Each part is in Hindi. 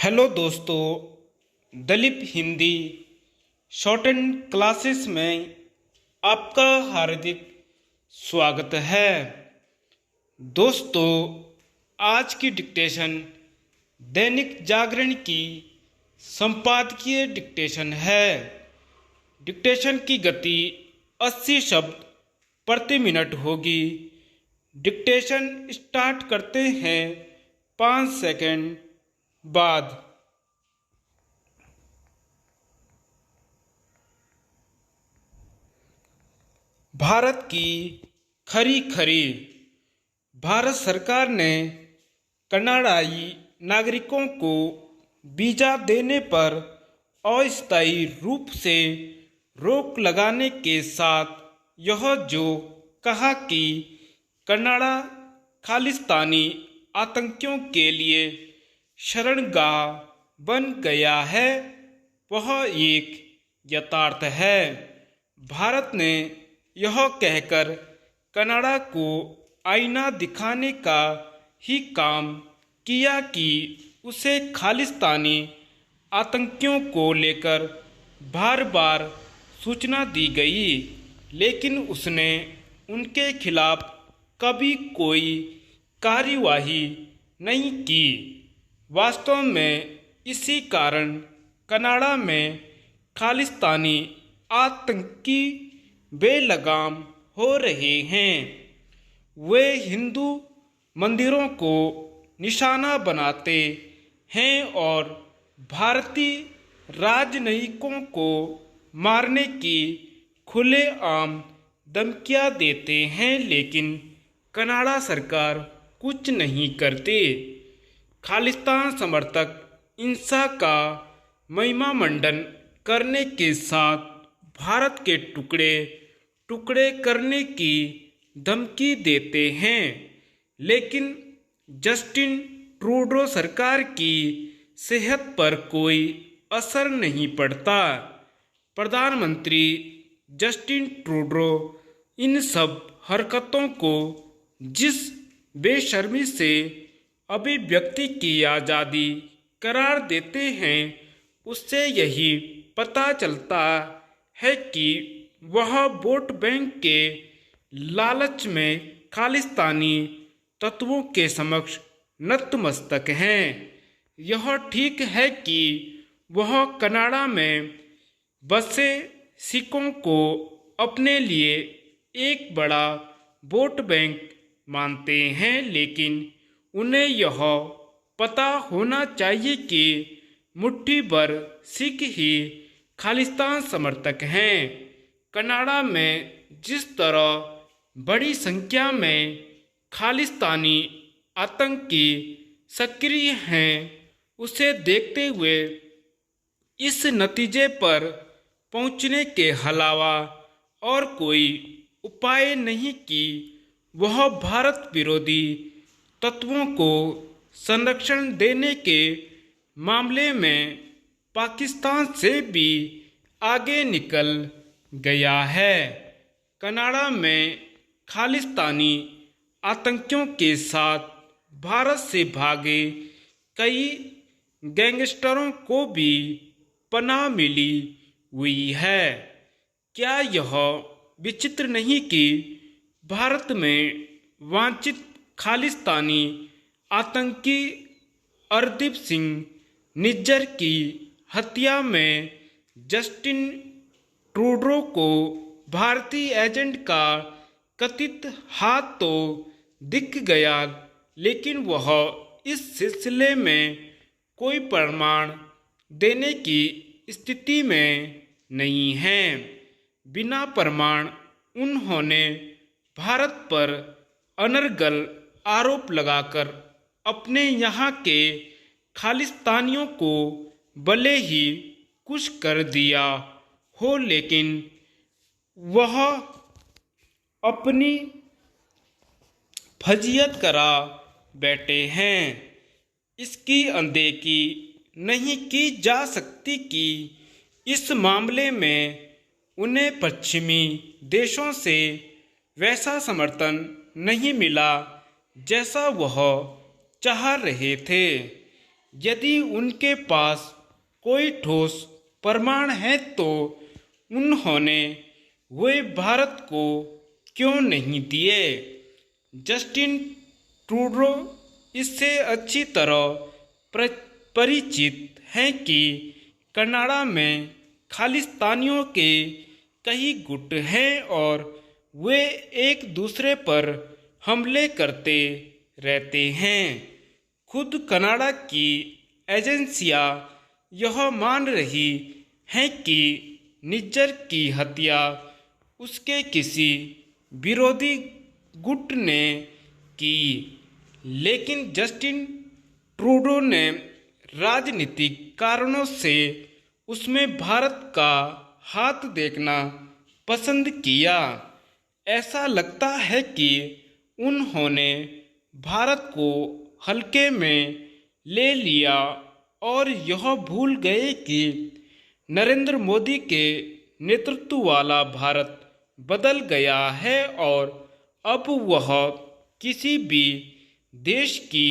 हेलो दोस्तों, Dalip Hindi shorthand classes में आपका हार्दिक स्वागत है। दोस्तों, आज की डिक्टेशन दैनिक जागरण की संपादकीय डिक्टेशन है। डिक्टेशन की गति 80 शब्द प्रति मिनट होगी। डिक्टेशन स्टार्ट करते हैं 5 सेकंड बाद। भारत की खरी खरी। भारत सरकार ने कनाडाई नागरिकों को वीजा देने पर अस्थायी रूप से रोक लगाने के साथ यह जो कहा कि कनाडा खालिस्तानी आतंकियों के लिए शरणगाह बन गया है, वह एक यथार्थ है। भारत ने यह कहकर कनाडा को आईना दिखाने का ही काम किया कि उसे खालिस्तानी आतंकियों को लेकर बार बार सूचना दी गई, लेकिन उसने उनके खिलाफ कभी कोई कार्यवाही नहीं की। वास्तव में इसी कारण कनाडा में खालिस्तानी आतंकी बेलगाम हो रहे हैं। वे हिंदू मंदिरों को निशाना बनाते हैं और भारतीय राजनयिकों को मारने की खुलेआम धमकियां देते हैं, लेकिन कनाडा सरकार कुछ नहीं करती। खालिस्तान समर्थक हिंसा का महिमा मंडन करने के साथ भारत के टुकड़े टुकड़े करने की धमकी देते हैं, लेकिन जस्टिन ट्रूडो सरकार की सेहत पर कोई असर नहीं पड़ता। प्रधानमंत्री जस्टिन ट्रूडो इन सब हरकतों को जिस बेशर्मी से अभिव्यक्ति की आज़ादी करार देते हैं, उससे यही पता चलता है कि वह वोट बैंक के लालच में खालिस्तानी तत्वों के समक्ष नतमस्तक हैं। यह ठीक है कि वह कनाडा में बसे सिखों को अपने लिए एक बड़ा वोट बैंक मानते हैं, लेकिन उन्हें यह पता होना चाहिए कि मुट्ठी भर सिख ही खालिस्तान समर्थक हैं। कनाडा में जिस तरह बड़ी संख्या में खालिस्तानी आतंकी सक्रिय हैं, उसे देखते हुए इस नतीजे पर पहुंचने के अलावा और कोई उपाय नहीं कि वह भारत विरोधी तत्वों को संरक्षण देने के मामले में पाकिस्तान से भी आगे निकल गया है। कनाडा में खालिस्तानी आतंकियों के साथ भारत से भागे कई गैंगस्टरों को भी पनाह मिली हुई है। क्या यह विचित्र नहीं कि भारत में वांछित खालिस्तानी आतंकी हरदीप सिंह निज्जर की हत्या में जस्टिन ट्रूडो को भारतीय एजेंट का कथित हाथ तो दिख गया, लेकिन वह इस सिलसिले में कोई प्रमाण देने की स्थिति में नहीं है। बिना प्रमाण उन्होंने भारत पर अनर्गल आरोप लगाकर अपने यहाँ के खालिस्तानियों को भले ही कुछ कर दिया हो, लेकिन वह अपनी फजीयत करा बैठे हैं। इसकी अनदेखी नहीं की जा सकती कि इस मामले में उन्हें पश्चिमी देशों से वैसा समर्थन नहीं मिला जैसा वह चाह रहे थे। यदि उनके पास कोई ठोस प्रमाण है तो उन्होंने वे भारत को क्यों नहीं दिए। जस्टिन ट्रूडो इससे अच्छी तरह परिचित हैं कि कनाडा में खालिस्तानियों के कई गुट हैं और वे एक दूसरे पर हमले करते रहते हैं। खुद कनाडा की एजेंसियां यह मान रही हैं कि निज्जर की हत्या उसके किसी विरोधी गुट ने की, लेकिन जस्टिन ट्रूडो ने राजनीतिक कारणों से उसमें भारत का हाथ देखना पसंद किया। ऐसा लगता है कि उन्होंने भारत को हल्के में ले लिया और यह भूल गए कि नरेंद्र मोदी के नेतृत्व वाला भारत बदल गया है और अब वह किसी भी देश की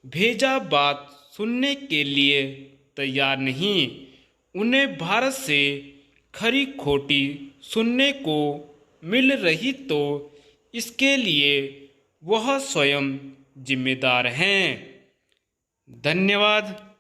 भेजा बात सुनने के लिए तैयार नहीं। उन्हें भारत से खरी खोटी सुनने को मिल रही तो इसके लिए वह स्वयं जिम्मेदार हैं। धन्यवाद।